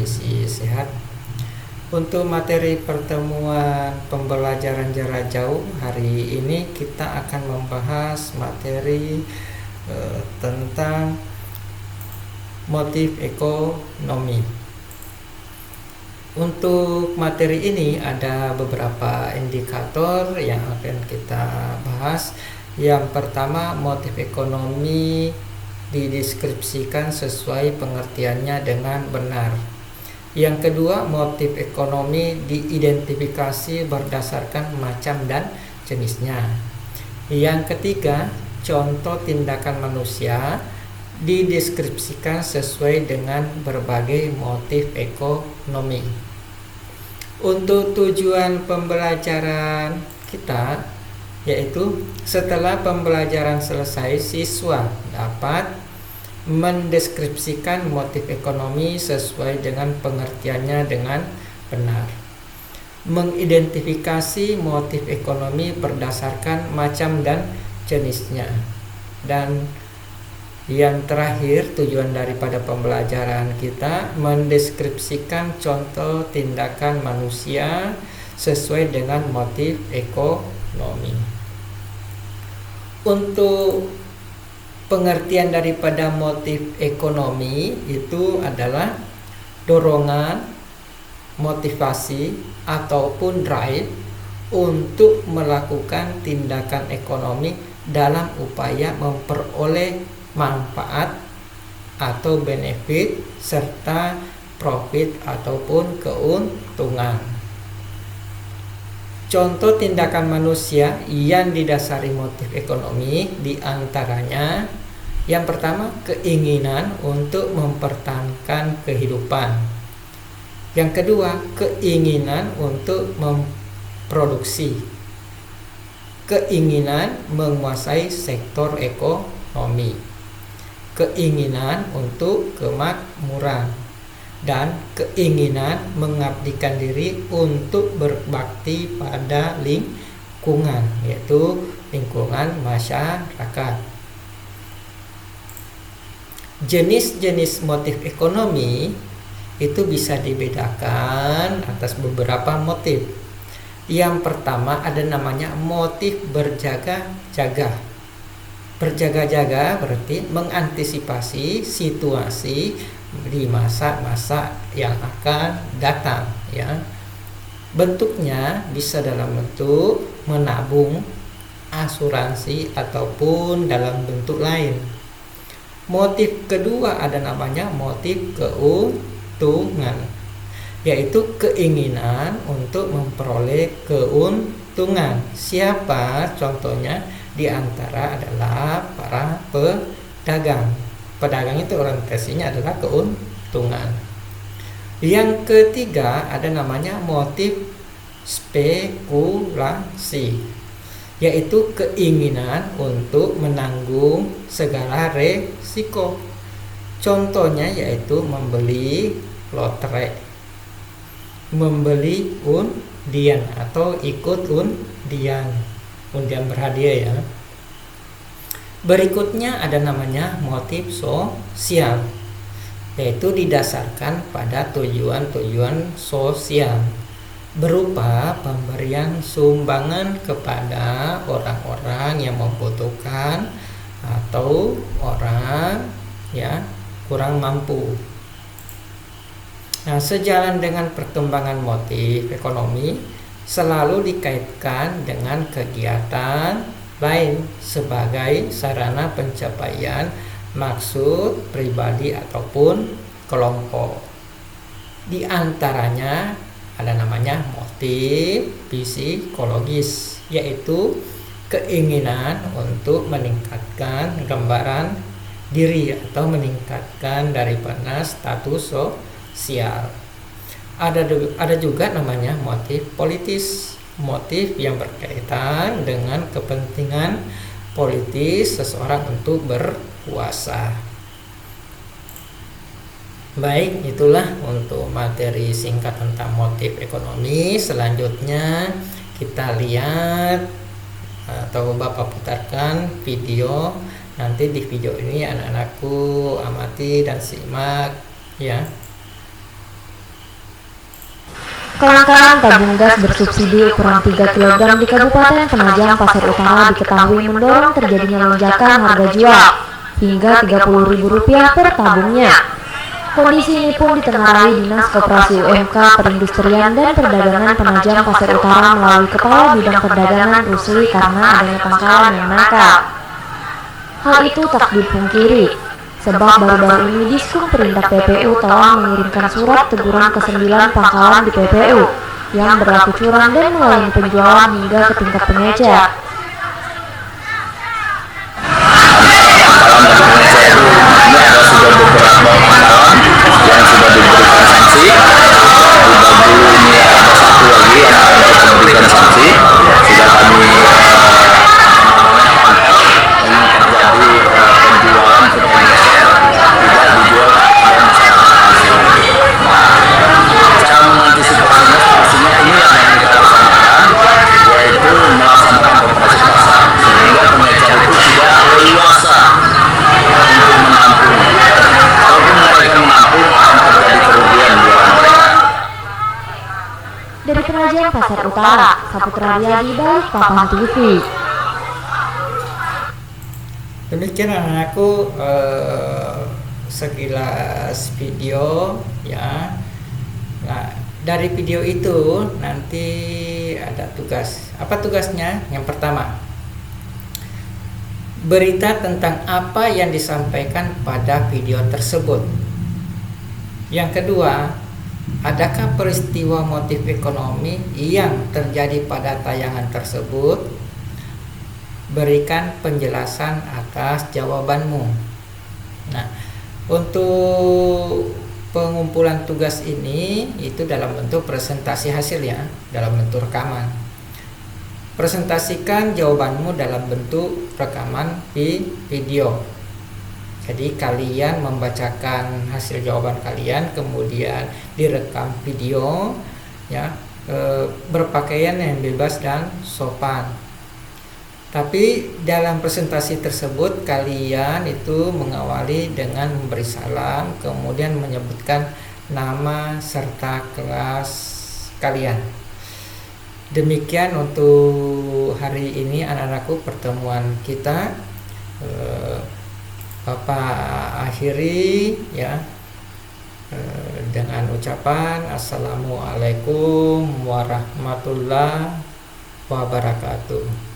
kondisi sehat. Untuk materi pertemuan pembelajaran jarak jauh hari ini kita akan membahas materi tentang motif ekonomi. Untuk materi ini ada beberapa indikator yang akan kita bahas. Yang pertama, motif ekonomi dideskripsikan sesuai pengertiannya dengan benar. Yang kedua, motif ekonomi diidentifikasi berdasarkan macam dan jenisnya. Yang ketiga, contoh tindakan manusia dideskripsikan sesuai dengan berbagai motif ekonomi. Untuk tujuan pembelajaran kita, yaitu setelah pembelajaran selesai, siswa dapat mendeskripsikan motif ekonomi sesuai dengan pengertiannya dengan benar, mengidentifikasi motif ekonomi berdasarkan macam dan jenisnya, dan yang terakhir, tujuan daripada pembelajaran kita mendeskripsikan contoh tindakan manusia sesuai dengan motif ekonomi. Untuk pengertian daripada motif ekonomi itu adalah dorongan, motivasi ataupun drive untuk melakukan tindakan ekonomi dalam upaya memperoleh manfaat atau benefit serta profit ataupun keuntungan. Contoh tindakan manusia yang didasari motif ekonomi diantaranya, yang pertama, keinginan untuk mempertahankan kehidupan. Yang kedua, keinginan untuk memproduksi. Keinginan menguasai sektor ekonomi. Keinginan untuk kemakmuran, dan keinginan mengabdikan diri untuk berbakti pada lingkungan, yaitu lingkungan masyarakat. Jenis-jenis motif ekonomi itu bisa dibedakan atas beberapa motif. Yang pertama ada namanya motif berjaga-jaga. Berjaga-jaga berarti mengantisipasi situasi di masa-masa yang akan datang, ya. Bentuknya bisa dalam bentuk menabung, asuransi ataupun dalam bentuk lain. Motif kedua ada namanya motif keuntungan, yaitu keinginan untuk memperoleh keuntungan. Siapa contohnya? Di antara adalah para pedagang. Pedagang itu orientasinya adalah keuntungan. Yang ketiga ada namanya motif spekulasi, yaitu keinginan untuk menanggung segala resiko. Contohnya yaitu membeli lotre, membeli undian atau ikut undian berhadiah, ya. Berikutnya ada namanya motif sosial, yaitu didasarkan pada tujuan-tujuan sosial berupa pemberian sumbangan kepada orang-orang yang membutuhkan atau orang yang kurang mampu. Nah, sejalan dengan perkembangan motif ekonomi selalu dikaitkan dengan kegiatan lain sebagai sarana pencapaian maksud pribadi ataupun kelompok. Di antaranya ada namanya motif psikologis, yaitu keinginan untuk meningkatkan gambaran diri atau meningkatkan daripada status sosial. Ada juga namanya motif politis, motif yang berkaitan dengan kepentingan politis seseorang untuk berkuasa. Baik, itulah untuk materi singkat tentang motif ekonomi. Selanjutnya kita lihat atau Bapak putarkan video. Nanti di video ini anak-anakku amati dan simak ya. Kelangkaan tabung gas bersubsidi ukuran 3 kg di Kabupaten Penajam Pasir Utara diketahui mendorong terjadinya lonjakan harga jual hingga Rp30.000 per tabungnya. Kondisi ini pun ditengarai Dinas Koperasi UMK Perindustrian dan Perdagangan Penajam Pasir Utara melalui Kepala Bidang Perdagangan Rusli karena adanya pangkalan yang nakal. Hal itu tak dipungkiri, sebab baru-baru ini Diskun Perindak PPU telah mengirimkan surat teguran ke 9 pangkalan di PPU yang berlaku curang dan melayani penjualan hingga ke tingkat pengecer. Ini ada sudah beberapa pangkalan yang sudah diberikan sanksi. Baru ini ada satu lagi yang akan kita berikan sanksi. Sudah kami terjadi penjualan ke pengecer tidak dijual kepada masyarakat. Cara mengantisipasinya pastinya ini yang kita laksanakan, yaitu melaksanakan operasi pasar sehingga pengecer itu tidak leluasa untuk menampung. Kalaupun mereka menampung akan terjadi kerugian buat mereka. Dari Penajam Pasir Utara, Saputra Riyadi, Balikpapan TV. Demikian anakku sekilas video ya. Nah, dari video itu nanti ada tugas. Apa tugasnya? Yang pertama, berita tentang apa yang disampaikan pada video tersebut. Yang kedua, adakah peristiwa motif ekonomi yang terjadi pada tayangan tersebut? Berikan penjelasan atas jawabanmu. Nah, untuk pengumpulan tugas ini itu dalam bentuk presentasi hasil ya, dalam bentuk rekaman. Presentasikan jawabanmu dalam bentuk rekaman video. Jadi kalian membacakan hasil jawaban kalian, kemudian direkam video ya, berpakaian yang bebas dan sopan. Tapi dalam presentasi tersebut kalian itu mengawali dengan memberi salam, kemudian menyebutkan nama serta kelas kalian. Demikian untuk hari ini anak-anakku pertemuan kita. Bapak akhiri ya dengan ucapan Assalamualaikum warahmatullahi wabarakatuh.